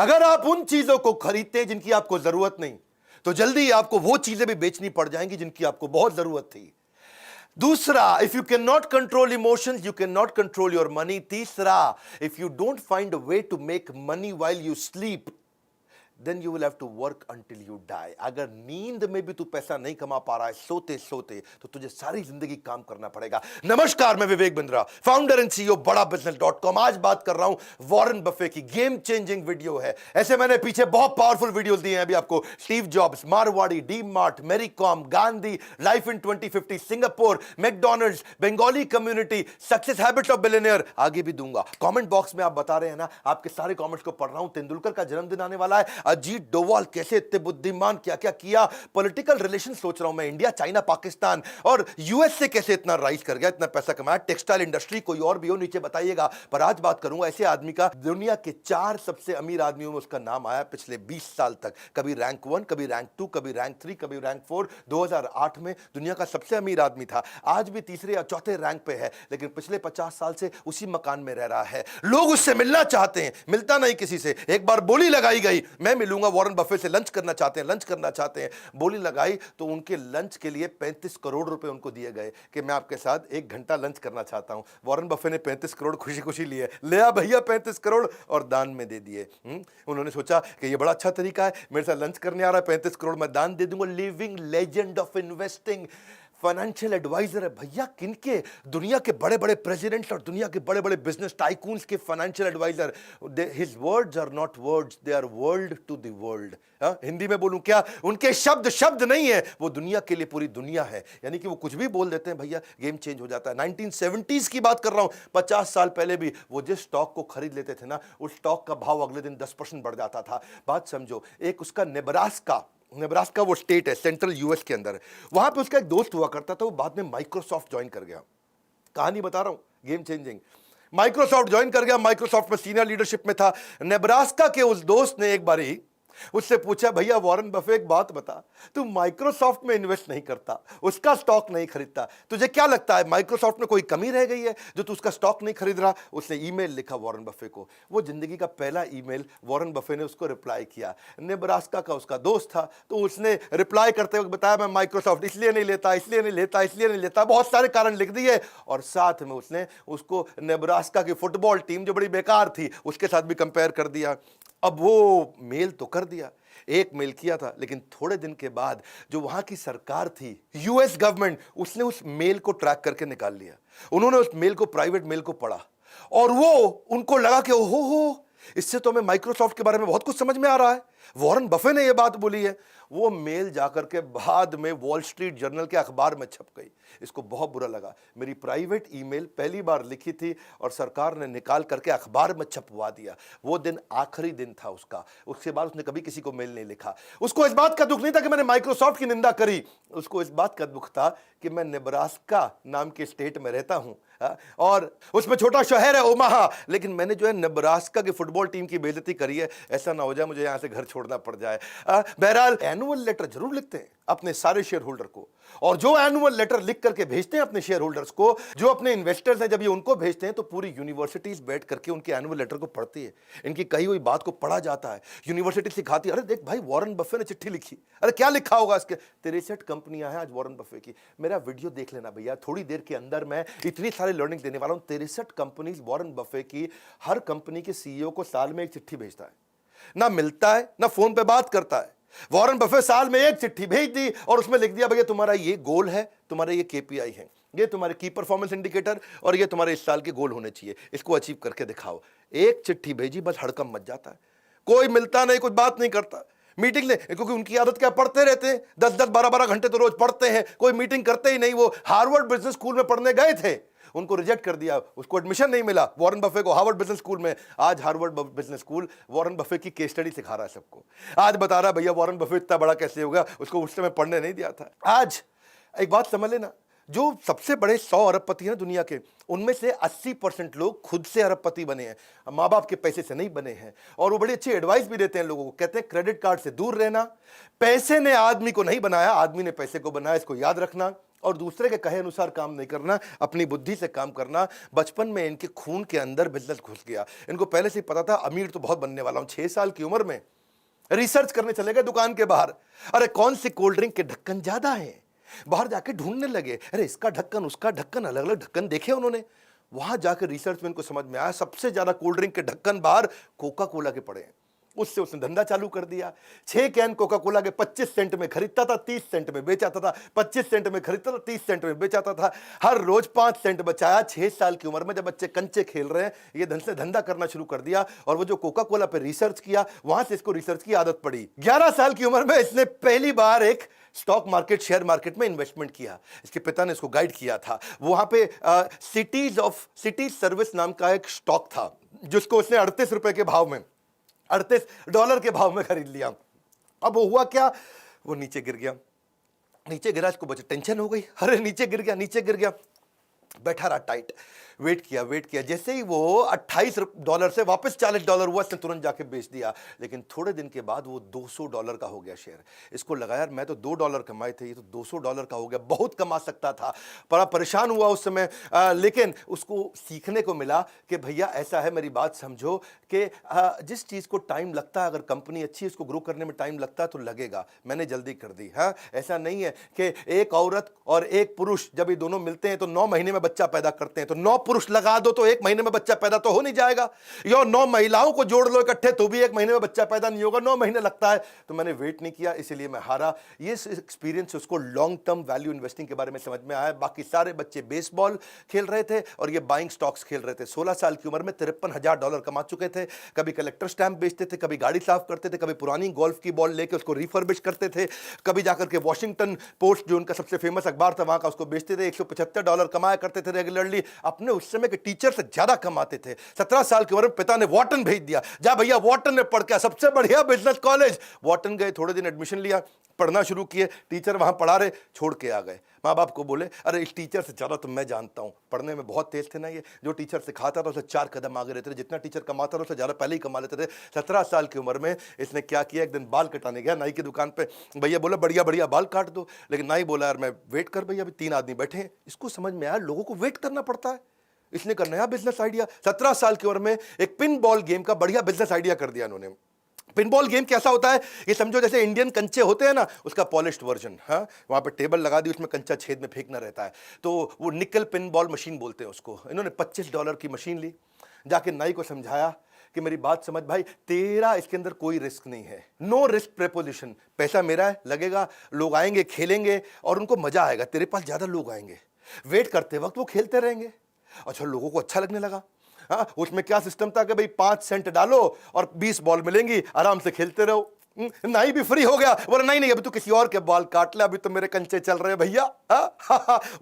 अगर आप उन चीजों को खरीदते हैं जिनकी आपको जरूरत नहीं, तो जल्दी ही आपको वो चीजें भी बेचनी पड़ जाएंगी जिनकी आपको बहुत जरूरत थी। दूसरा, if you can not control emotions you can not control your money. तीसरा, if you don't find a way to make money while you sleep, then you will have to work until you die. अगर नींद में भी तू पैसा नहीं कमा पा रहा है सोते सोते, तो तुझे सारी जिंदगी काम करना पड़ेगा। नमस्कार, मैं Vivek Bindra, founder and CEO बड़ा बिजनेस.com। आज बात कर रहा हूं वॉरेन बफे की। गेम चेंजिंग वीडियो है। ऐसे मैंने पीछे बहुत पावरफुल वीडियोस दिए हैं अभी आपको। Steve Jobs, Marwari, DMart, Mary Kom, Gandhi, life in 2050, Singapore, McDonald's, Bengali community, success habits of billionaire, आगे भी दूंगा। कमेंट बॉक्स में आप बता रहे हैं ना, आपके सारे कमेंट्स को पढ़ रहा हूं। तेंदुलकर का जन्मदिन आने वाला है। अजीत डोवाल कैसे इतने बुद्धिमान, क्या क्या किया। पॉलिटिकल रिलेशन सोच रहा हूं मैं, इंडिया, चाइना, पाकिस्तान और यूएस से कैसे इतना राइज कर गया, इतना पैसा कमाया। टेक्सटाइल इंडस्ट्री, कोई और भी हो नीचे बताइएगा। पर आज बात करूंगा ऐसे आदमी का, दुनिया के 4 सबसे अमीर आदमियों में उसका नाम आया पिछले 20 साल तक। कभी रैंक 1, कभी रैंक 2, कभी रैंक 3, कभी रैंक 4। 2008 में दुनिया का सबसे अमीर आदमी था। आज भी तीसरे या चौथे रैंक पे है, लेकिन पिछले 50 साल से उसी मकान में रह रहा है। लोग उससे मिलना चाहते हैं, मिलता नहीं किसी से। एक बार बोली लगाई गई, मैं मिलूंगा, वॉरेन बफे से लंच करना चाहते हैं। बोली लगाई तो उनके लंच के लिए 35 करोड़ रुपए उनको दिए गए कि मैं आपके साथ 1 घंटा लंच करना चाहता हूं। वॉरेन बफे ने 35 करोड़ खुशी खुशी लिए, ले आ भैया 35 करोड़, और दान में दे दिए। उन्होंने सोचा कि ये बड़ा अच्छा तरीका है, मेरे साथ लंच करने आ रहा है, 35 करोड़ मैं दान दे दूंगा। Living legend of investing, financial adviser है भैया। किनके? दुनिया के बड़े बड़े प्रेसिडेंट्स और दुनिया के बड़े बड़े बिजनेस टाइकून्स के financial adviser. His words are not words, they are world to the world. Hindi में बोलूं क्या, उनके शब्द शब्द नहीं है, वो दुनिया के लिए पूरी दुनिया है। यानी कि वो कुछ भी बोल देते हैं भैया, गेम चेंज हो जाता है। 1970s की बात कर रहा हूं, 50 साल पहले भी वो जिस स्टॉक को खरीद लेते थे ना, उस स्टॉक का भाव अगले दिन 10% बढ़ जाता था। बात समझो। एक उसका नेब्रास्का वो स्टेट है सेंट्रल यूएस के अंदर, वहां पे उसका एक दोस्त हुआ करता था, वो बाद में माइक्रोसॉफ्ट ज्वाइन कर गया। कहानी बता रहा हूं, गेम चेंजिंग। माइक्रोसॉफ्ट ज्वाइन कर गया, माइक्रोसॉफ्ट में सीनियर लीडरशिप में था। नेब्रास्का के उस दोस्त ने एक बारी उससे पूछा, भैया वॉरेन बफे एक बात बता, तू माइक्रोसॉफ्ट में इन्वेस्ट नहीं करता, उसका स्टॉक नहीं खरीदता, तुझे क्या लगता है माइक्रोसॉफ्ट में कोई कमी रह गई है जो तू उसका स्टॉक नहीं खरीद रहा? उसने ईमेल लिखा वॉरेन बफे को। वो जिंदगी का पहला ईमेल, वॉरेन बफे ने उसको रिप्लाई किया। नेब्रास्का का उसका दोस्त था, तो उसने रिप्लाई करते वक्त बताया, मैं माइक्रोसॉफ्ट इसलिए नहीं लेता, बहुत सारे कारण लिख दिए। और साथ में उसने उसको नेब्रास्का की फुटबॉल टीम जो बड़ी बेकार थी उसके साथ भी कंपेयर कर दिया। अब वो मेल तो कर दिया, एक मेल किया था, लेकिन थोड़े दिन के बाद जो वहां की सरकार थी, यूएस गवर्नमेंट, उसने उस मेल को ट्रैक करके निकाल लिया। उन्होंने उस मेल को, प्राइवेट मेल को पढ़ा, और वो उनको लगा कि ओहो, इससे तो हमें माइक्रोसॉफ्ट के बारे में बहुत कुछ समझ में आ रहा है, वॉरेन बफे ने यह बात बोली है। वो मेल जाकर के बाद में वॉल स्ट्रीट जर्नल के अखबार में छप गई। इसको बहुत बुरा लगा, मेरी प्राइवेट ईमेल पहली बार लिखी थी और सरकार ने निकाल करके अखबार में छपवा दिया। वो दिन आखिरी दिन था उसका, उसके बाद उसने कभी किसी को मेल नहीं लिखा। उसको इस बात का दुख नहीं था कि मैंने माइक्रोसॉफ्ट की निंदा करी, उसको इस बात का दुख था कि मैं नेब्रास्का नाम के स्टेट में रहता हूं, और उसमें छोटा शहर है ओमाहा, लेकिन मैंने जो है नेब्रास्का की फुटबॉल टीम की बेइज्जती करी है, ऐसा ना हो जाए मुझे यहां से घर छोड़ना पड़ जाए। बहरहाल एनुअल लेटर जरूर लिखते हैं अपने सारे शेयर होल्डर को, और जो एनुअल लेटर लिख करके भेजते हैं अपने शेयर होल्डर्स को, जो अपने इन्वेस्टर्स हैं, जब ये उनको भेजते हैं तो पूरी यूनिवर्सिटीज बैठ करके उनके एनुअल लेटर को पढ़ती है, इनकी कही हुई बात को पढ़ा जाता है। यूनिवर्सिटी सिखाती है, अरे देख भाई वॉरेन बफे ने चिट्ठी लिखी, अरे क्या लिखा होगा इसके। 63 कंपनियां हैं आज वॉरेन बफे की। मेरा वीडियो देख लेना भैया, थोड़ी देर के अंदर मैं इतनी सारी लर्निंग देने वाला हूं। 63 कंपनीज वॉरेन बफे की। हर कंपनी के सीईओ को साल में एक चिट्ठी भेजता है, ना मिलता है ना फोन पे बात करता है। वॉरेन बफे साल में एक चिट्ठी भेज दी और उसमें लिख दिया, भैया तुम्हारा ये गोल है, तुम्हारा ये केपीआई है, ये तुम्हारे की परफॉर्मेंस इंडिकेटर, और ये तुम्हारे इस साल के गोल होने चाहिए, इसको अचीव करके दिखाओ। एक चिट्ठी भेजी, बस हड़कंप मच जाता है। कोई मिलता नहीं, कुछ बात नहीं करता। मीटिंग ले, क्योंकि उनकी आदत क्या, पढ़ते रहते हैं, 10-10 12-12 घंटे तो रोज पढ़ते हैं, कोई मीटिंग करते ही नहीं। वो हार्वर्ड बिजनेस स्कूल में पढ़ने गए थे, उनको रिजेक्ट कर दिया, उसको एडमिशन नहीं मिला वॉरेन बफे को हार्वर्ड बिजनेस स्कूल में। आज Harvard business school Warren Buffett की केस स्टडी सिखा रहा है सबको। आज बता रहा है भैया वॉरेन बफे इतना बड़ा कैसे होगा, उसको उस समय पढ़ने नहीं दिया था। आज एक बात समझ लेना, जो सबसे बड़े 100 अरबपति हैं दुनिया के, उनमें से 80% लोग खुद से अरबपति बने हैं, माँ बाप के पैसे से नहीं बने हैं। और वो बड़ी अच्छी एडवाइस भी देते हैं लोगों को, कहते हैं क्रेडिट कार्ड से दूर रहना, पैसे ने आदमी को नहीं बनाया, आदमी ने पैसे को बनाया, इसको याद रखना। और दूसरे के कहे अनुसार काम नहीं करना, अपनी बुद्धि से काम करना। बचपन में इनके खून के अंदर बिजनेस घुस गया। इनको पहले से ही पता था अमीर तो बहुत बनने वाला हूं। 6 साल की उम्र में रिसर्च करने चले गए दुकान के बाहर, अरे कौन सी कोल्ड ड्रिंक के ढक्कन ज्यादा है, बाहर जाके ढूंढने लगे, अरे इसका ढक्कन उसका ढक्कन, अलग अलग ढक्कन देखे उन्होंने। वहां जाकर रिसर्च में इनको समझ में आया सबसे ज्यादा कोल्ड ड्रिंक के ढक्कन बाहर कोका कोला के पड़े हैं। उससे उसने धंधा चालू कर दिया। 6 कैन कोका कोला के 25 सेंट में खरीदता था, 30 सेंट में बेचाता था, 25 सेंट में खरीदता था, 30 सेंट में बेचाता था। हर रोज 5 सेंट बचाया। 6 साल की उम्र में जब बच्चे कंचे खेल रहे हैं, ये धन से धंधा करना शुरू कर दिया। और वो जो कोका कोला पे रिसर्च किया, वहां से इसको रिसर्च की आदत पड़ी। 11 साल की उम्र में इसने पहली बार एक स्टॉक मार्केट, शेयर मार्केट में इन्वेस्टमेंट किया। इसके पिता ने इसको गाइड किया था। वहां पे सिटीज सर्विस नाम का एक स्टॉक था, जिसको उसने 38 रुपए के भाव में, $38 के भाव में खरीद लिया। अब वो हुआ क्या, वो नीचे गिर गया। नीचे गिरा, इसको बचे टेंशन हो गई, अरे नीचे गिर गया, नीचे गिर गया। बैठा रहा टाइट, वेट किया। जैसे ही वो $28 से वापस $40 हुआ, इसने तुरंत जाके बेच दिया। लेकिन थोड़े दिन के बाद वो $200 का हो गया शेयर। इसको लगा यार मैं तो $2 कमाए थे, ये तो $200 का हो गया, बहुत कमा सकता था। बड़ा परेशान हुआ उस समय। लेकिन उसको सीखने को मिला कि भैया ऐसा है, मेरी बात समझो कि जिस चीज़ को टाइम लगता है, अगर कंपनी अच्छी है, उसको ग्रो करने में टाइम लगता है तो लगेगा। मैंने जल्दी कर दी। हाँ, ऐसा नहीं है कि एक औरत और एक पुरुष जब ये दोनों मिलते हैं तो 9 महीने में बच्चा पैदा करते हैं, तो 9 पुरुष लगा दो तो 1 महीने में बच्चा पैदा तो हो नहीं जाएगा। या 9 महिलाओं को जोड़ लो इकट्ठे तो भी 1 महीने में बच्चा पैदा नहीं होगा, 9 महीने लगता है। तो मैंने वेट नहीं किया, इसीलिए मैं हारा। ये एक्सपीरियंस उसको लॉन्ग टर्म वैल्यू इन्वेस्टिंग के बारे में समझ में आया। बाकी सारे बच्चे बेसबॉल खेल रहे थे और ये बाइंग स्टॉक्स खेल रहे थे। 16 साल की उम्र में $53,000 कमा चुके थे। कभी कलेक्टर स्टैंप बेचते थे, कभी गाड़ी साफ करते थे, कभी पुरानी गोल्फ की बॉल लेके उसको रिफर्बिश करते थे, कभी जाकर के वॉशिंगटन पोस्ट जो उनका सबसे फेमस अखबार था वहां का उसको बेचते थे। $175 कमाया करते थे रेगुलरली। अपने उस समय के टीचर से ज्यादा कमाते थे। 17 साल की उम्र में पिता ने वॉटन भेज दिया, जा भैया वॉटन में पढ़ के, सबसे बढ़िया बिजनेस कॉलेज। वॉटन गए, थोड़े दिन एडमिशन लिया, पढ़ना शुरू किए। टीचर वहां पढ़ा रहे, छोड़ के आ गए। माँ बाप को बोले अरे इस टीचर से ज्यादा तो मैं जानता हूं, पढ़ने में बहुत तेज थे ना ये। जो टीचर सिखाता था उसे 4 कदम आगे रहते थे, जितना टीचर कमाता था उससे ज्यादा पहले ही कमा लेते थे। 17 साल की उम्र में इसने क्या किया, एक दिन बाल कटाने गया नाई की दुकान पे। भैया बोला बढ़िया बढ़िया बाल काट दो, लेकिन नाई बोला यार मैं वेट कर भैया, अभी 3 आदमी बैठे हैं। इसको समझ में आया लोगों को वेट करना पड़ता है। इसने का नया बिजनेस आइडिया, 17 साल की उम्र में एक पिन बॉल गेम का बढ़िया बिजनेस आइडिया कर दिया इन्होंने। पिनबॉल गेम कैसा होता है, ये समझो जैसे इंडियन कंचे होते हैं ना, उसका पॉलिश्ड वर्जन। हाँ, वहां पे टेबल लगा दी, उसमें कंचा छेद में फेंकना रहता है, तो वो निकल पिनबॉल मशीन बोलते हैं उसको। इन्होंने $25 की मशीन ली, जाके नाई को समझाया कि मेरी बात समझ भाई, तेरा इसके अंदर कोई रिस्क नहीं है, नो रिस्क प्रेपोजिशन। पैसा मेरा है, लगेगा, लोग आएंगे खेलेंगे और उनको मजा आएगा, तेरे पास ज्यादा लोग आएंगे, वेट करते वक्त वो खेलते रहेंगे। अच्छा, लोगों को अच्छा लगने लगा। हाँ, उसमें क्या सिस्टम था कि भाई 5 सेंट डालो और 20 बॉल मिलेंगी, आराम से खेलते रहो। नाई भी फ्री हो गया, बोला नहीं नहीं अभी तो किसी और के बाल काट ले, अभी तो मेरे कंचे चल रहे हैं भैया।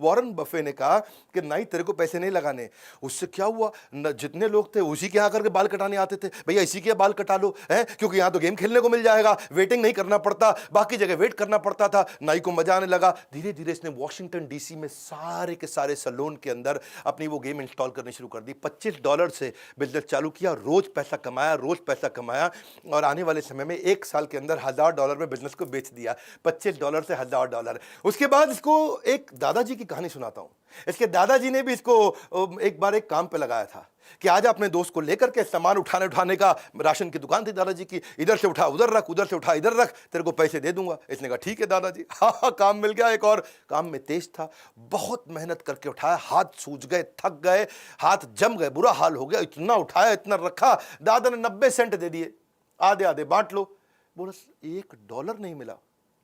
वॉरेन बफे ने कहा कि नाई तेरे को पैसे नहीं लगाने। उससे क्या हुआ, जितने लोग थे उसी के यहाँ करके बाल कटाने आते थे। भैया इसी के बाल कटा लो, है क्योंकि यहाँ तो गेम खेलने को मिल जाएगा, वेटिंग नहीं करना पड़ता, बाकी जगह वेट करना पड़ता था। नाई को मजा आने लगा। धीरे धीरे इसने वॉशिंगटन डीसी में सारे के सारे सैलून के अंदर अपनी वो गेम इंस्टॉल करनी शुरू कर दी। $25 से बिजनेस चालू किया, रोज पैसा कमाया, रोज पैसा कमाया, और आने वाले समय में 1 साल के अंदर $1,000 में बिजनेस को बेच दिया। $25 से $1,000। उसके बाद इसको एक दादाजी की कहानी सुनाता हूं। इसके दादाजी ने भी इसको एक बार एक काम पे लगाया था कि आज अपने दोस्त को लेकर के सामान उठाने का, राशन की दुकान थी दादाजी की, इधर से उठा उधर रख, उधर से उठा इधर रख, तेरे को पैसे दे दूंगा। इसने कहा ठीक है दादाजी। हाँ, काम मिल गया। एक और काम में तेज था, बहुत मेहनत करके उठाया, हाथ सूज गए, थक गए, हाथ जम गए, बुरा हाल हो गया। इतना उठाया, इतना रखा, दादा ने 90 सेंट दे दिए, आधे आधे बांट लो। बोला $1 नहीं मिला,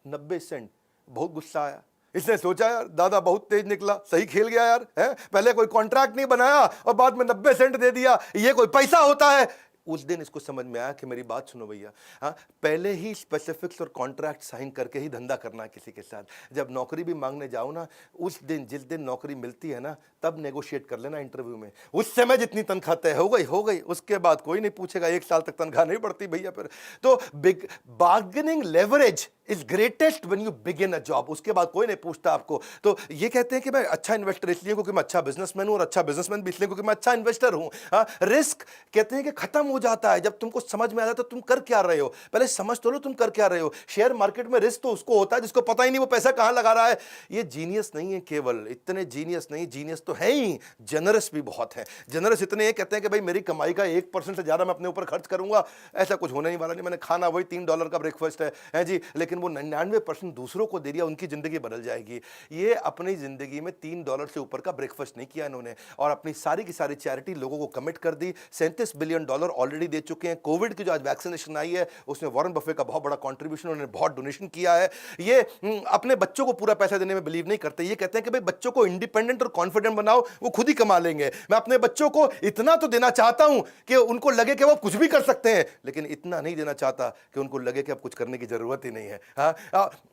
90 सेंट। बहुत गुस्सा आया। इसने सोचा यार दादा बहुत तेज निकला, सही खेल गया यार, है पहले कोई कॉन्ट्रैक्ट नहीं बनाया और बाद में 90 सेंट दे दिया, ये कोई पैसा होता है। उस दिन इसको समझ में आया कि मेरी बात सुनो भैया, हाँ पहले ही स्पेसिफिक्स और कॉन्ट्रैक्ट साइन करके ही धंधा करना है किसी के साथ। जब नौकरी भी मांगने जाओ ना, उस दिन जिस दिन नौकरी मिलती है ना, तब नेगोशिएट कर लेना इंटरव्यू में। उस समय जितनी तनख्वाह तय हो गई, उसके बाद कोई नहीं पूछेगा। 1 साल तक तनख्वाह नहीं बढ़ती भैया फिर। तो big bargaining leverage is greatest when you begin a job. उसके बाद कोई नहीं पूछता आपको। तो ये कहते हैं कि मैं अच्छा इन्वेस्टर इसलिए क्योंकि मैं अच्छा बिजनेसमैन हूं, और अच्छा बिजनेसमैन भी इसलिए क्योंकि मैं अच्छा इन्वेस्टर हूं। हाँ, रिस्क कहते हैं कि खत्म हो जाता है जब तुमको समझ में आ जाता है तुम कर क्या रहे हो। पहले समझ तो लो तुम कर क्या रहे हो। शेयर मार्केट में रिस्क तो उसको होता है जिसको पता ही नहीं वो पैसा कहां लगा रहा है। ये जीनियस नहीं है, केवल इतने जीनियस नहीं, जीनियस तो है ही, जनरस भी बहुत है। जनरस इतने हैं, कहते हैं कि भाई मेरी कमाई का 1% से ज्यादा मैं अपने ऊपर खर्च करूंगा, ऐसा कुछ होने नहीं वाला। नहीं, मैंने खाना वही $3 का ब्रेकफास्ट है जी, लेकिन वो 99% दूसरों को दे दिया, उनकी जिंदगी बदल जाएगी। ये अपनी जिंदगी में $3 से ऊपर का ब्रेकफास्ट नहीं किया इन्होंने, और अपनी सारी की सारी चैरिटी लोगों को कमिट कर दी। $37 बिलियन ऑलरेडी दे चुके हैं। कोविड की जो आज वैक्सीनेशन आई है उसमें वॉरेन बफेट का बहुत बड़ा कंट्रीब्यूशन, उन्होंने बहुत डोनेशन किया है। ये अपने बच्चों को पूरा पैसा देने में बिलीव नहीं करते। ये कहते हैं कि भाई बच्चों को इंडिपेंडेंट और कॉन्फिडेंट बनाओ, वो खुद ही कमा लेंगे। मैं अपने बच्चों को इतना तो देना चाहता हूं कि उनको लगे कि वो कुछ भी कर सकते हैं, लेकिन इतना नहीं देना चाहता कि उनको लगे कि अब कुछ करने की जरूरत ही नहीं है।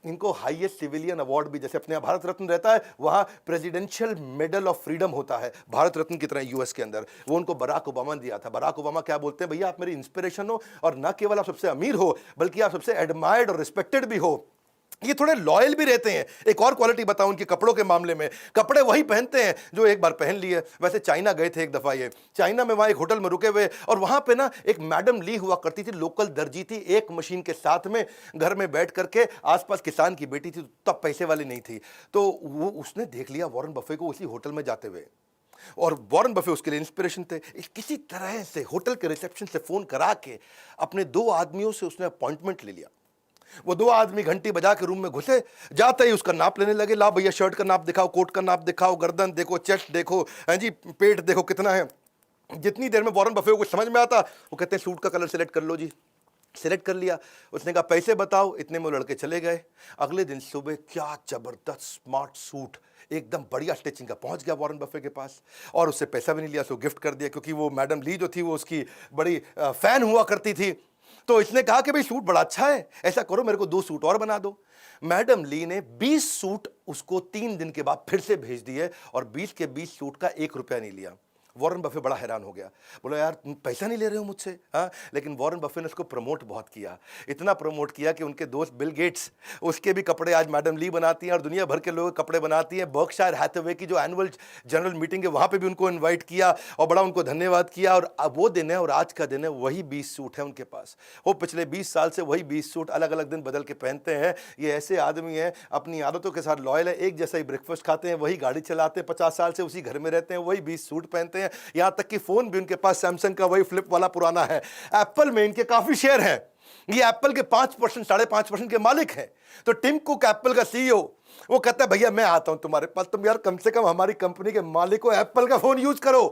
इनको हाईएस्ट सिविलियन अवार्ड भी, जैसे अपने भारत रत्न रहता है, वहां प्रेसिडेंशियल मेडल ऑफ फ्रीडम होता है भारत रत्न की तरह यूएस के अंदर, वो उनको बराक ओबामा ने दिया था। बराक ओबामा क्या बोलते हैं, भैया आप मेरी इंस्पिरेशन हो, और न केवल आप सबसे अमीर हो बल्कि आप सबसे एडमायर्ड और रिस्पेक्टेड भी हो। ये थोड़े लॉयल भी रहते हैं। एक और क्वालिटी बताऊं उनके कपड़ों के मामले में, कपड़े वही पहनते हैं जो एक बार पहन लिए। वैसे चाइना गए थे एक दफा, ये चाइना में वहां एक होटल में रुके हुए, और वहां पे ना एक मैडम ली हुआ करती थी, लोकल दर्जी थी, एक मशीन के साथ में घर में बैठ करके, आसपास किसान की बेटी थी, तब पैसे वाली नहीं थी। तो वो उसने देख लिया वॉरेन बफे को उसी होटल में जाते हुए, और वॉरेन बफे उसके लिए इंस्पिरेशन थे। किसी तरह से होटल के रिसेप्शन से फोन करा के अपने 2 आदमियों से उसने अपॉइंटमेंट ले लिया। वो 2 आदमी घंटी बजा के रूम में घुसे, जाते ही उसका नाप लेने लगे। ला भैया शर्ट का नाप दिखाओ, कोट का नाप दिखाओ, गर्दन देखो, चेस्ट देखो, हैं जी, पेट देखो कितना है। जितनी देर में वॉरेन बफे को समझ में आता, वो कहते हैं सूट का कलर सेलेक्ट कर लो जी। सेलेक्ट कर लिया। उसने कहा पैसे बताओ, इतने में वो लड़के चले गए। अगले दिन सुबह क्या जबरदस्त स्मार्ट सूट, एकदम बढ़िया स्टिचिंग का, पहुंच गया वॉरेन बफे के पास, और उससे पैसा भी नहीं लिया, उसको गिफ्ट कर दिया, क्योंकि वो मैडम ली जो थी वो उसकी बड़ी फैन हुआ करती थी। तो इसने कहा कि भाई सूट बड़ा अच्छा है, ऐसा करो मेरे को 2 सूट और बना दो। मैडम ली ने 20 सूट उसको 3 दिन के बाद फिर से भेज दिए, और 20 के 20 सूट का 1 रुपया नहीं लिया। वॉरेन बफे बड़ा हैरान हो गया, बोला यार तुम पैसा नहीं ले रहे हो मुझसे। हाँ, लेकिन वॉरेन बफे ने उसको प्रमोट बहुत किया, इतना प्रमोट किया कि उनके दोस्त बिल गेट्स, उसके भी कपड़े आज मैडम ली बनाती हैं, और दुनिया भर के लोग कपड़े बनाती हैं। बर्कशायर हैथवे की जो एनुअल जनरल मीटिंग है वहाँ पे भी उनको इन्वाइट किया और बड़ा उनको धन्यवाद किया। और अब वो दिन है और आज का दिन है, वही 20 सूट है उनके पास। वो पिछले 20 साल से वही 20 सूट अलग अलग दिन बदल के पहनते हैं। ये ऐसे आदमी हैं, अपनी आदतों के साथ लॉयल है, एक जैसा ही ब्रेकफास्ट खाते हैं, वही गाड़ी चलाते हैं, 50 साल से उसी घर में रहते हैं, वही 20 सूट पहनते हैं। यहां तक कि फोन भी उनके पास सैमसंग का वही फ्लिप वाला पुराना है। एप्पल में इनके काफी शेयर हैं, ये एप्पल के 5%, 5.5% के मालिक हैं। तो टिम कुक एप्पल का सीईओ, वो कहता है भैया मैं आता हूं तुम्हारे पास, तुम यार कम से कम हमारी कंपनी के मालिक को, एप्पल का फोन यूज करो।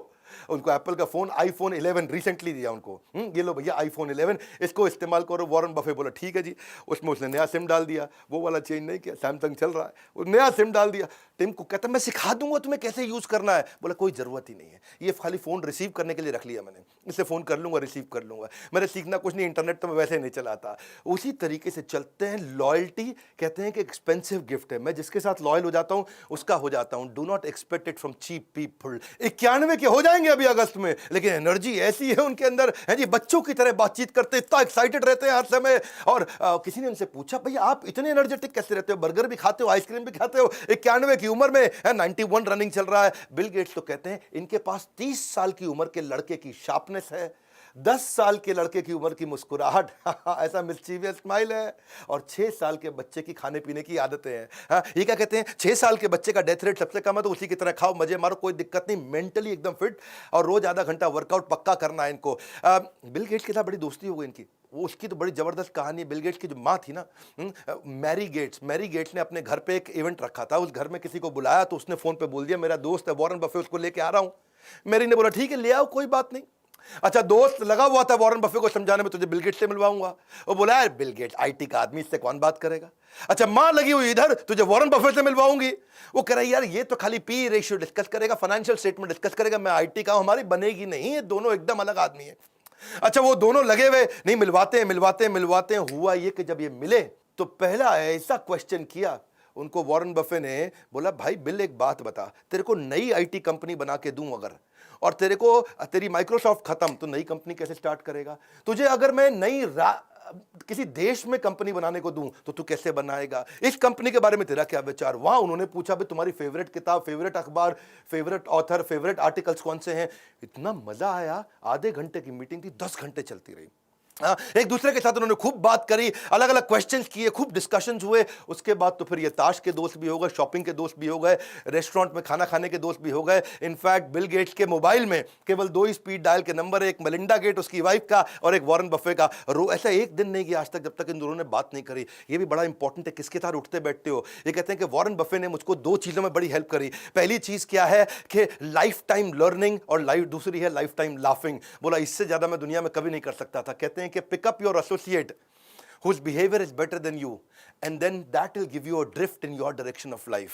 उनको एप्पल का फोन iPhone 11 रिसेंटली दिया उनको, ये लो भैया iPhone 11, इसको इस्तेमाल करो। वॉरेन बफे बोला ठीक है जी। उसमें उसने नया सिम डाल दिया, वो वाला चेंज नहीं किया, सैमसंग चल रहा है, वो नया सिम डाल दिया। टिम को कहता मैं सिखा दूंगा तुम्हें कैसे यूज करना है। बोला कोई जरूरत ही नहीं है, ये खाली फोन रिसीव करने के लिए रख लिया मैंने, इससे फोन कर लूंगा, रिसीव कर लूंगा, मैंने सीखना कुछ नहीं, इंटरनेट तो मैं वैसे नहीं चलाता। उसी तरीके से चलते हैं। लॉयल्टी कहते हैं कि एक्सपेंसिव गिफ्ट है, मैं जिसके साथ लॉयल हो जाता हूं उसका हो जाता हूं। Do not expect it from cheap people. 91 के हो जाएंगे अभी अगस्त में, लेकिन एनर्जी ऐसी है उनके अंदर, है जी, बच्चों की तरह बातचीत करते, इतना एक्साइटेड रहते हैं हर समय। और किसी ने उनसे पूछा भैया आप इतने एनर्जेटिक कैसे रहते हो, बर्गर भी खाते हो, आइसक्रीम भी खाते हो, 91 की उम्र में, 91 रनिंग चल रहा है। बिल गेट्स तो कहते हैं इनके पास 30 साल की उम्र के लड़के की शार्पनेस है, 10 साल के लड़के की उम्र की मुस्कुराहट, ऐसा मिस्चीवियस स्माइल है, और 6 साल के बच्चे की खाने पीने की आदतें हैं। हाँ, ये क्या कहते हैं, 6 साल के बच्चे का डेथ रेट सबसे कम है, तो उसी की तरह खाओ, मजे मारो, कोई दिक्कत नहीं, मेंटली एकदम फिट, और रोज आधा घंटा वर्कआउट पक्का करना है इनको। बिल गेट्स के साथ बड़ी दोस्ती हो गई इनकी, वो उसकी तो बड़ी जबरदस्त कहानी है। बिल गेट्स की जो माँ थी ना, मैरी गेट्स ने अपने घर पे एक इवेंट रखा था, उस घर में किसी को बुलाया, तो उसने फोन पे बोल दिया मेरा दोस्त है वॉरेन बफे, उसको लेके आ रहा हूं। मैरी ने बोला ठीक है ले आओ, कोई बात नहीं। अच्छा, दोस्त लगा हुआ था वॉरेन बफे को समझाने में, तुझे बिल गेट्स से मिलवाऊंगा। वो बोला यार बिल गेट्स IT का आदमी, इससे कौन बात करेगा। अच्छा, मां लगी हुई इधर, तुझे वॉरेन बफे से मिलवाऊंगी। वो कह रहा है यार ये तो खाली पी रेशियो डिस्कस करेगा, फाइनेंशियल स्टेटमेंट डिस्कस करेगा, मैं IT का हूं, हमारी बनेगी नहीं, ये दोनों एकदम अलग आदमी है। अच्छा, वो दोनों लगे हुए, नहीं मिलवाते हैं। हुआ ये कि जब ये मिले तो पहला ऐसा क्वेश्चन किया उनको वॉरेन बफे ने, बोला भाई बिल एक बात बता, तेरे को नई IT कंपनी बना के दूं अगर, और तेरी माइक्रोसॉफ्ट खत्म, तो नई कंपनी कैसे स्टार्ट करेगा। तुझे अगर मैं नई किसी देश में कंपनी बनाने को दूं तो तू कैसे बनाएगा, इस कंपनी के बारे में तेरा क्या विचार। वहां उन्होंने पूछा भाई तुम्हारी फेवरेट किताब, फेवरेट अखबार, फेवरेट ऑथर, फेवरेट आर्टिकल्स कौन से हैं। इतना मजा आया, आधे घंटे की मीटिंग थी, 10 घंटे चलती रही। एक दूसरे के साथ उन्होंने खूब बात करी, अलग अलग क्वेश्चंस किए, खूब डिस्कशंस हुए। उसके बाद तो फिर ये ताश के दोस्त भी हो गए, शॉपिंग के दोस्त भी हो गए, रेस्टोरेंट में खाना खाने के दोस्त भी हो गए। इनफैक्ट बिल गेट्स के मोबाइल में केवल 2 ही स्पीड डायल के नंबर, एक मेलिंडा गेट उसकी वाइफ का और एक वॉरेन बफे का। ऐसा एक दिन नहीं गया आज तक जब तक इन दोनों ने बात नहीं करी। ये भी बड़ा इंपॉर्टेंट है, किसके साथ उठते बैठते हो। ये कहते हैं कि वॉरेन बफे ने मुझको 2 चीजों में बड़ी हेल्प करी। पहली चीज क्या है कि लाइफ टाइम लर्निंग, और दूसरी है लाइफ टाइम लाफिंग। बोला इससे ज्यादा मैं दुनिया में कभी नहीं कर सकता था। कहते हैं कि pickup your associate whose behavior is better than you, and then that will give you a drift in your direction of life.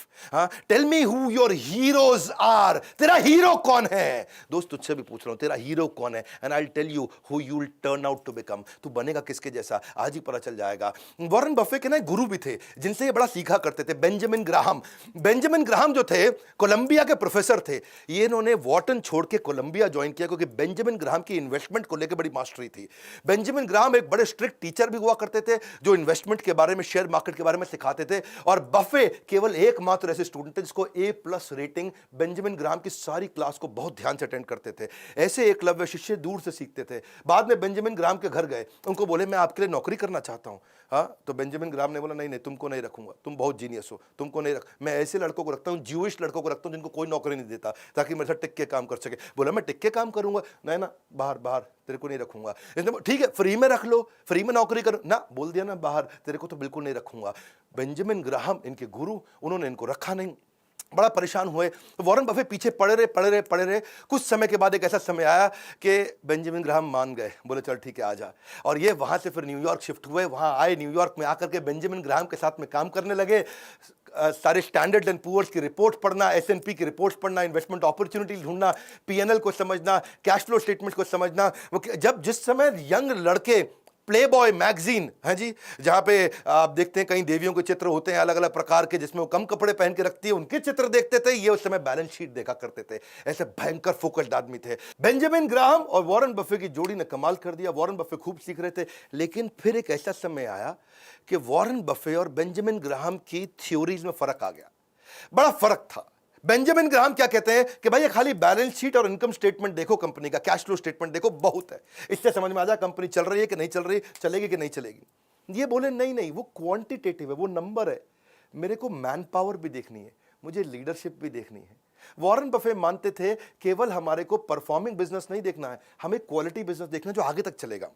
Tell me who your heroes are. तेरा हीरो कौन है? दोस्त तुझसे भी पूछ रहा हूं, तेरा हीरो कौन है? And I'll tell you who you'll turn out to become. तू बनेगा किसके जैसा आज ही पता चल जाएगा। वॉरेन बफे के ना गुरु भी थे जिनसे ये बड़ा सीखा करते थे, बेंजामिन ग्राहम। बेंजामिन ग्राहम जो थे कोलंबिया के प्रोफेसर थे। ये इन्होंने वॉर्टन छोड़ के कोलंबिया ज्वाइन किया क्योंकि बेंजामिन ग्राहम की इन्वेस्टमेंट को लेकर बड़ी मास्टरी थी। बेंजामिन ग्राहम एक बड़े स्ट्रिक्ट टीचर भी हुआ करते थे जो इन्वेस्टमेंट के बारे में, शेयर मार्केट के बारे में सिखाते थे। और बफे केवल एकमात्र ऐसे स्टूडेंट थे जिसको A+ रेटिंग। बेंजामिन ग्राहम की सारी क्लास को बहुत ध्यान से अटेंड करते थे। ऐसे एकलव्य शिष्य दूर से सीखते थे। बाद में बेंजामिन ग्राहम के घर गए, उनको बोले मैं आपके लिए नौकरी करना चाहता हूं। तो बेंजामिन ग्राहम ने बोला नहीं नहीं, तुमको नहीं रखूंगा, तुम बहुत जीनियस हो, तुमको नहीं रख। मैं ऐसे लड़कों को रखता हूं, ज्यूइश लड़कों को रखता हूं जिनको कोई नौकरी नहीं देता, ताकि मेरे साथ टिक के काम कर सके। बोला मैं टिक के काम करूंगा, नहीं ना, बाहर बाहर, तेरे को नहीं रखूंगा। ठीक है फ्री में रख लो, फ्री में नौकरी करो ना, बोल दिया ना बाहर, तेरे को तो बिल्कुल नहीं रखूंगा। बेंजामिन ग्राहम इनके गुरु, उन्होंने इनको रखा नहीं। बड़ा परेशान हुए। वॉरेन बफे पीछे पड़े रहे। कुछ समय के बाद एक ऐसा समय आया कि बेंजामिन ग्राहम मान गए, बोले चल ठीक है आ जा। और ये वहां से फिर न्यूयॉर्क शिफ्ट हुए। वहां आए, न्यूयॉर्क में आकर के बेंजामिन ग्राहम के साथ में काम करने लगे। सारे स्टैंडर्ड एंड पुअर्स की रिपोर्ट पढ़ना, S&P की रिपोर्ट्स पढ़ना, इन्वेस्टमेंट अपॉर्चुनिटी ढूंढना, P&L को समझना, कैश फ्लो स्टेटमेंट्स को समझना। जब जिस समय यंग लड़के प्ले बॉय मैगजीन है जी, जहां पे आप देखते हैं कई देवियों के चित्र होते हैं अलग अलग प्रकार के, जिसमें वो कम कपड़े पहन के रखती है, उनके चित्र देखते थे। ये उस समय बैलेंस शीट देखा करते थे। ऐसे भयंकर फोकस्ड आदमी थे। बेंजामिन ग्राहम और वॉरेन बफे की जोड़ी ने कमाल कर दिया। वॉरेन बफे खूब सीख रहे थे, लेकिन फिर एक ऐसा समय आया कि वॉरेन बफे और बेंजामिन ग्राहम की थ्योरीज में फर्क आ गया। बड़ा फर्क था। बेंजामिन ग्राहम क्या कहते हैं कि भाई ये खाली बैलेंस शीट और इनकम स्टेटमेंट देखो, कंपनी का कैश फ्लो स्टेटमेंट देखो, बहुत है, इससे समझ में आ जाए कंपनी चल रही है कि नहीं चल रही, चलेगी कि नहीं चलेगी। ये बोले नहीं नहीं, वो क्वांटिटेटिव है, वो नंबर है, मेरे को मैन पावर भी देखनी है, मुझे लीडरशिप भी देखनी है। वॉरेन बफे मानते थे केवल हमारे को परफॉर्मिंग बिजनेस नहीं देखना है, हमें क्वालिटी बिजनेस देखना है जो आगे तक चलेगा।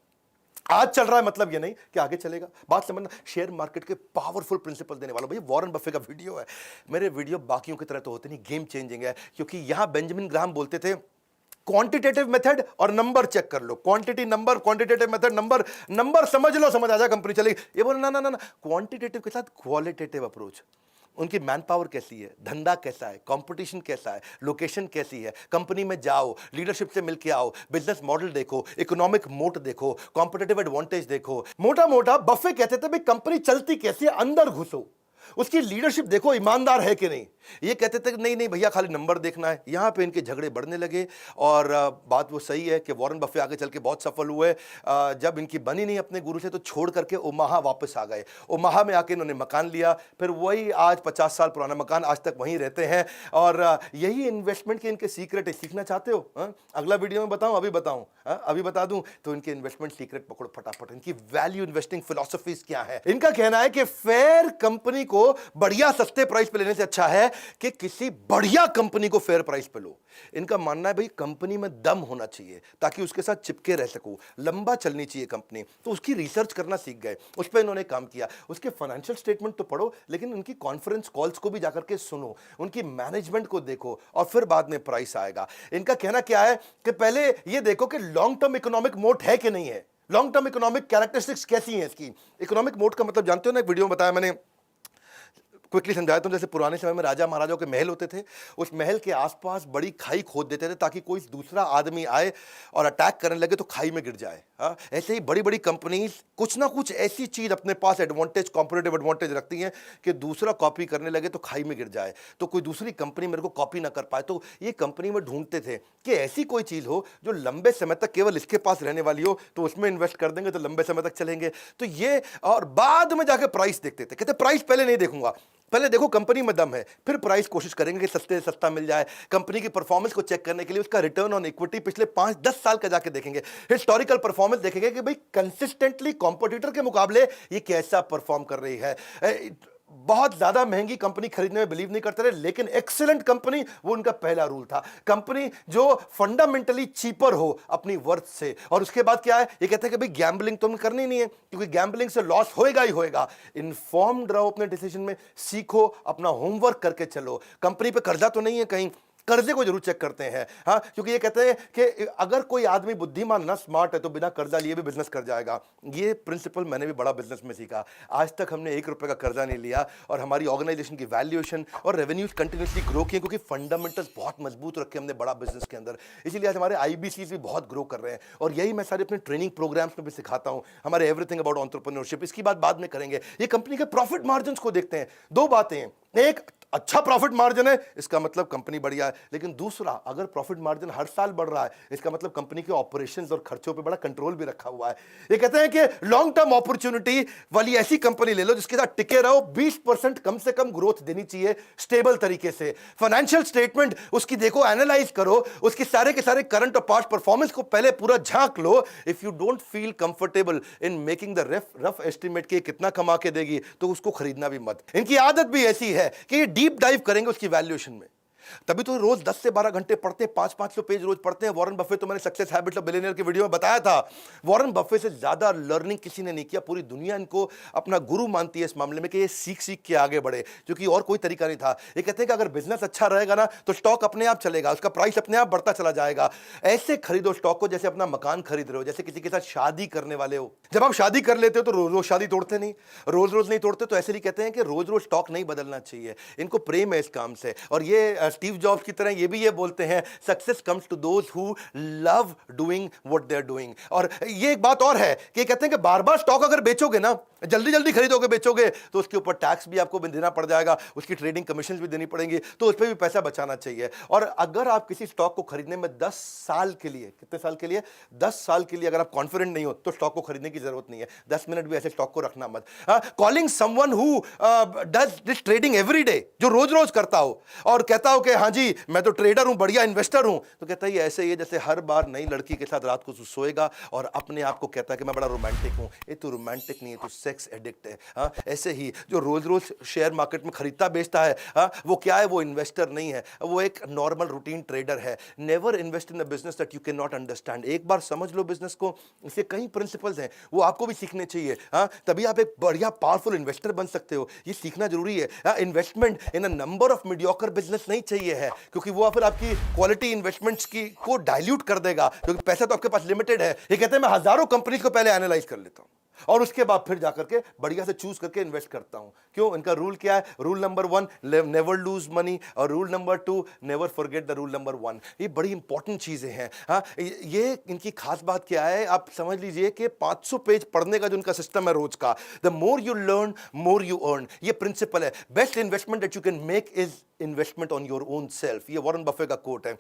आज चल रहा है मतलब ये नहीं कि आगे चलेगा। बात समझना, शेयर मार्केट के पावरफुल प्रिंसिपल देने वाला भाई वॉरेन बफे का वीडियो है। मेरे वीडियो बाकियों की तरह तो होते नहीं, गेम चेंजिंग है, क्योंकि यहां बेंजामिन ग्राहम बोलते थे क्वांटिटेटिव मेथड और नंबर चेक कर लो, quantity number, quantitative method number, number समझ लो, समझ आ जाए कंपनी चलेगी। ये बोले ना ना ना, क्वांटिटेटिव के साथ क्वालिटेटिव अप्रोच। उनकी मैन पावर कैसी है, धंधा कैसा है, कंपटीशन कैसा है, लोकेशन कैसी है, कंपनी में जाओ, लीडरशिप से मिलके आओ, बिजनेस मॉडल देखो, इकोनॉमिक मोट देखो, कॉम्पिटिटिव एडवांटेज देखो। मोटा मोटा बफे कहते थे भाई कंपनी चलती कैसे है, अंदर घुसो, उसकी लीडरशिप देखो, ईमानदार है कि नहीं। ये कहते थे नहीं नहीं भैया खाली नंबर देखना है। यहां पे इनके झगड़े बढ़ने लगे। और बात वो सही है कि वॉरेन बफे आगे चल के बहुत सफल हुए। जब इनकी बनी नहीं अपने गुरु से तो छोड़ करके ओमाहा वापस आ गए। ओमाहा में आके इन्होंने मकान लिया, फिर वही आज 50 साल पुराना मकान, आज तक वहीं रहते हैं। और यही इन्वेस्टमेंट के इनके सीक्रेट है। सीखना चाहते हो अगला वीडियो में बताऊं, अभी बताऊं, अभी बता दूं तो इनके इन्वेस्टमेंट सीक्रेट पकड़ो फटाफट। इनकी वैल्यू इन्वेस्टिंग फिलॉसफीज क्या है। इनका कहना है कि फेयर कंपनी को बढ़िया सस्ते प्राइस पे लेने से अच्छा है कि किसी बढ़िया कंपनी को फेयर प्राइस पे लो। इनका मानना है भाई कंपनी में दम होना चाहिए ताकि उसके साथ चिपके रह सको, लंबा चलनी चाहिए कंपनी। तो उसकी रिसर्च करना सीख गए, उस पर इन्होंने काम किया। उसके फाइनेंशियल स्टेटमेंट तो पढ़ो, लेकिन उनकी कॉन्फ्रेंस कॉल्स को भी जाकर के सुनो, उनकी मैनेजमेंट को देखो, और फिर बाद में प्राइस आएगा। इनका कहना क्या है कि पहले ये देखो कि लॉन्ग टर्म इकोनॉमिक मोट है कि नहीं है, लॉन्ग टर्म इकोनॉमिक कैरेक्टरिस्टिक्स कैसी हैं इसकी। इकोनॉमिक मोट का मतलब जानते हो ना, एक वीडियो में बताया मैंने, क्विकली समझाता हूं। जैसे पुराने समय में राजा महाराजाओं के महल होते थे, उस महल के आसपास बड़ी खाई खोद देते थे ताकि कोई दूसरा आदमी आए और अटैक करने लगे तो खाई में गिर जाए। हाँ, ऐसे ही बड़ी बड़ी कंपनीज कुछ ना कुछ ऐसी चीज अपने पास एडवांटेज, कॉम्पिटिटिव एडवांटेज रखती हैं कि दूसरा कॉपी करने लगे तो खाई में गिर जाए, तो कोई दूसरी कंपनी मेरे को कॉपी ना कर पाए। तो ये कंपनी में ढूंढते थे कि ऐसी कोई चीज हो जो लंबे समय तक केवल इसके पास रहने वाली हो, तो उसमें इन्वेस्ट कर देंगे तो लंबे समय तक चलेंगे। तो ये, और बाद में जाके प्राइस देखते थे, कहते प्राइस पहले नहीं देखूंगा, पहले देखो कंपनी में दम है, फिर प्राइस कोशिश करेंगे कि सस्ते से सस्ता मिल जाए। कंपनी की परफॉर्मेंस को चेक करने के लिए उसका रिटर्न ऑन इक्विटी पिछले 5-10 साल का जाके देखेंगे, हिस्टोरिकल परफॉर्मेंस देखेंगे कि भाई कंसिस्टेंटली कॉम्पिटिटर के मुकाबले ये कैसा परफॉर्म कर रही है। बहुत ज्यादा महंगी कंपनी खरीदने में बिलीव नहीं करते रहे, लेकिन एक्सीलेंट कंपनी वो उनका पहला रूल था। कंपनी जो फंडामेंटली चीपर हो अपनी वर्थ से। और उसके बाद क्या है, ये कहते हैं कि भाई गैम्बलिंग तो हमें करनी नहीं है, क्योंकि गैम्बलिंग से लॉस होएगा ही होएगा। इन्फॉर्म्ड रहो अपने डिसीजन में, सीखो, अपना होमवर्क करके चलो। कंपनी पे कर्जा तो नहीं है कहीं, कर्जे को जरूर चेक करते हैं। हाँ, क्योंकि ये कहते हैं कि अगर कोई आदमी बुद्धिमान ना, स्मार्ट है, तो बिना कर्जा लिए भी बिजनेस कर जाएगा। ये प्रिंसिपल मैंने भी बड़ा बिजनेस में सीखा। आज तक हमने 1 रुपए का कर्जा नहीं लिया, और हमारी ऑर्गेनाइजेशन की वैल्यूएशन और रेवेन्यूज कंटिन्यूसली ग्रो किए, क्योंकि फंडामेंटल्स बहुत मजबूत रखे हमने बड़ा बिजनेस के अंदर। इसीलिए आज हमारे IBCs भी बहुत ग्रो कर रहे हैं, और यही मैं सारे अपने ट्रेनिंग प्रोग्राम्स में भी सिखाता हूं, हमारे एवरीथिंग अबाउट एंटरप्रेन्योरशिप। इसकी बात बाद में करेंगे। ये कंपनी के प्रॉफिट मार्जिन को देखते हैं। 2 बातें हैं, एक, अच्छा प्रॉफिट मार्जिन है, इसका मतलब कंपनी बढ़िया है। लेकिन दूसरा, अगर प्रॉफिट मार्जिन हर साल बढ़ रहा है, इसका मतलब कंपनी के ऑपरेशंस और खर्चों पे बड़ा कंट्रोल भी रखा हुआ है। ये कहते हैं कि लॉन्ग टर्म अपॉर्चुनिटी वाली ऐसी कंपनी ले लो जिसके साथ टिके रहो, 20% कम से कम ग्रोथ देनी चाहिए स्टेबल तरीके से। फाइनेंशियल स्टेटमेंट उसकी देखो, एनालाइज करो, उसके सारे के सारे करंट और पास्ट परफॉर्मेंस को पहले पूरा झांक लो। If you don't feel comfortable in making the rough estimate कि कितना कमा के देगी, तो उसको खरीदना भी मत। इनकी आदत भी ऐसी है कि डीप डाइव करेंगे उसकी वैल्यूएशन में। तभी तो रोज 10 से 12 घंटे पढ़ते हैं, 500-500 पेज रोज पढ़ते हैं। वॉरेन बफे तो मैंने सक्सेस हैबिट्स ऑफ बिलियनियर की वीडियो में बताया था, वॉरेन बफे से ज्यादा लर्निंग किसी ने नहीं किया। पूरी दुनिया इनको अपना गुरु मानती है इस मामले में कि ये सीख सीख के आगे बढ़े, क्योंकि और कोई तरीका नहीं था। ये कहते हैं कि अगर बिजनेस अच्छा रहेगा ना, तो स्टॉक अपने आप चलेगा, उसका प्राइस अपने आप बढ़ता चला जाएगा। ऐसे खरीदो स्टॉक को जैसे अपना मकान खरीद रहे हो, जैसे किसी के साथ शादी करने वाले हो। जब आप शादी कर लेते हो तो रोज रोज शादी तोड़ते नहीं, रोज रोज नहीं तोड़ते। तो ऐसे ही कहते हैं कि रोज रोज स्टॉक नहीं बदलना चाहिए, इनको प्रेम है इस काम से। और ये स्टीव जॉब्स की तरह ये भी ये बोलते हैं, success comes to those who love doing what they are doing. और ये एक बात और है कि कहते हैं कि बार बार स्टॉक अगर बेचोगे ना, जल्दी जल्दी खरीदोगे बेचोगे, तो उसके ऊपर टैक्स भी आपको देना पड़ जाएगा, उसकी ट्रेडिंग कमीशन भी देनी पड़ेंगी, तो उस पर भी पैसा बचाना चाहिए। और अगर आप किसी स्टॉक को खरीदने में 10 साल के लिए, कितने साल के लिए, 10 साल के लिए अगर आप कॉन्फिडेंट नहीं हो, तो स्टॉक को खरीदने की जरूरत नहीं है। 10 मिनट भी ऐसे स्टॉक को रखना मत। Calling someone who does this trading every day, जो रोज रोज करता हो और कहता हो कि हाँ जी मैं तो ट्रेडर हूं, बढ़िया इन्वेस्टर हूं, तो कहता है ये ऐसे ही है जैसे हर बार नई लड़की के साथ रात को सोएगा और अपने आप को कहता है कि मैं बड़ा रोमांटिक हूं। ये तो रोमांटिक नहीं है, तो सेक्स एडिक्ट है। हाँ, ऐसे ही जो रोज रोज शेयर मार्केट में खरीदता बेचता है, हाँ, वो क्या है, वो इन्वेस्टर नहीं है, वो एक नॉर्मल रूटीन ट्रेडर है। Never invest in a business that you can not understand. एक बार समझ लो बिजनेस को, इसके कई प्रिंसिपल्स हैं, वो आपको भी सीखने चाहिए। हाँ, तभी आप एक बढ़िया पावरफुल इन्वेस्टर बन सकते हो। ये सीखना जरूरी है। Investment in a number of mediocre business नहीं चाहिए है, क्योंकि वो फिर आपकी क्वालिटी इन्वेस्टमेंट्स की को डाइल्यूट कर देगा, क्योंकि पैसा तो आपके पास लिमिटेड है। ये कहते हैं मैं हजारों कंपनीज को पहले एनालाइज कर लेता हूं और उसके बाद फिर जाकर के बढ़िया से चूज करके इन्वेस्ट करता हूं। क्यों? इनका रूल क्या है? Rule number 1, never lose money, और rule number 2, never forget the rule number 1। ये बड़ी इंपॉर्टेंट चीजें हैं। हाँ, ये इनकी खास बात क्या है, आप समझ लीजिए कि 500 पेज पढ़ने का जो इनका सिस्टम है रोज का, the more you learn more you earn, ये प्रिंसिपल है। Best investment that you can make is investment on your own self. ये वॉरेन बफे का कोट है।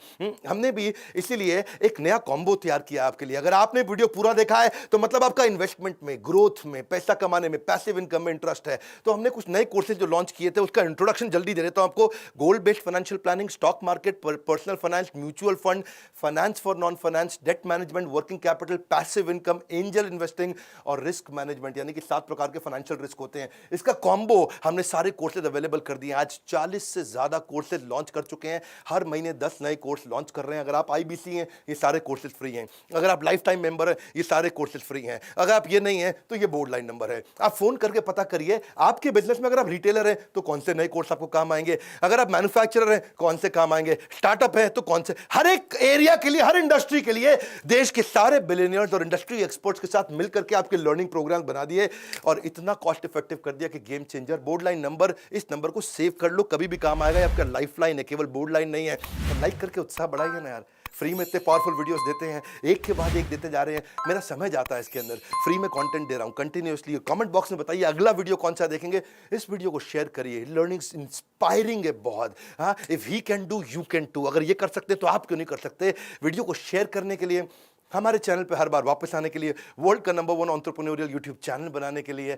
हमने भी इसीलिए एक नया कॉम्बो तैयार किया आपके लिए। अगर आपने वीडियो पूरा देखा है तो मतलब आपका इन्वेस्टमेंट में, ग्रोथ में, पैसा कमाने में, पैसिव इनकम में इंटरेस्ट है। तो हमने कुछ नए कोर्सेज जो लॉन्च किए थे, उसका इंट्रोडक्शन जल्दी दे देता हूं आपको। गोल based financial planning, stock market, personal finance, mutual fund, finance for non finance, debt management, working capital, passive income, angel investing और रिस्क मैनेजमेंट, यानी कि 7 प्रकार के फाइनेंशियल रिस्क होते हैं। इसका कॉम्बो हमने सारे कोर्सेज अवेलेबल कर दिए। आज 40 से ज्यादा ज़्यादा कोर्सेज लॉन्च कर चुके हैं। हर महीने 10 नए कोर्स लॉन्च कर रहे हैं। अगर आप IBC हैं, ये सारे कोर्सेज फ्री हैं। अगर आप लाइफ टाइम मेंबर हैं, ये सारे कोर्सेज फ्री हैं। अगर आप ये नहीं हैं तो ये बोर्ड लाइन नंबर है। आप फोन करके पता करिए आपके बिजनेस में, अगर आप रिटेलर हैं तो कौन से नए कोर्स आपको काम आएंगे, अगर आप मैन्युफैक्चरर हैं कौन से काम आएंगे, स्टार्टअप है तो कौन से। हर एक एरिया के लिए, हर इंडस्ट्री के लिए देश के सारे बिलियनियर्स और इंडस्ट्री एक्सपर्ट्स के साथ मिलकर के आपके लर्निंग प्रोग्राम बना दिए और इतना कॉस्ट इफेक्टिव कर दिया कि game changer. Board line number, इस नंबर को सेव कर लो, कभी भी काम आएगा। आपका लाइफ लाइन है, केवल बोर्ड लाइन नहीं है। तो लाइक करके उत्साह बढ़ाइए ना यार। फ्री में इतने पावरफुल वीडियोस देते हैं, एक के बाद एक देते जा रहे हैं। मेरा समय जाता है इसके अंदर, फ्री में कंटेंट दे रहा हूं कंटिन्यूअसली। कमेंट बॉक्स में बताइए अगला वीडियो कौन सा देखेंगे। इस वीडियो को शेयर करिए, लर्निंग इंस्पायरिंग है बहुत। हाँ, if he can do you can too. अगर ये कर सकते तो आप क्यों नहीं कर सकते। वीडियो को शेयर करने के लिए, हमारे चैनल पे हर बार वापस आने के लिए, वर्ल्ड का नंबर 1 एंटरप्रेन्योरियल यूट्यूब चैनल बनाने के लिए,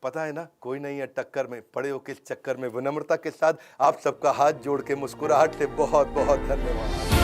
पता है ना, कोई नहीं है टक्कर में, पड़े हो किस चक्कर में। विनम्रता के साथ आप सबका हाथ जोड़ के मुस्कुराहट से बहुत बहुत धन्यवाद।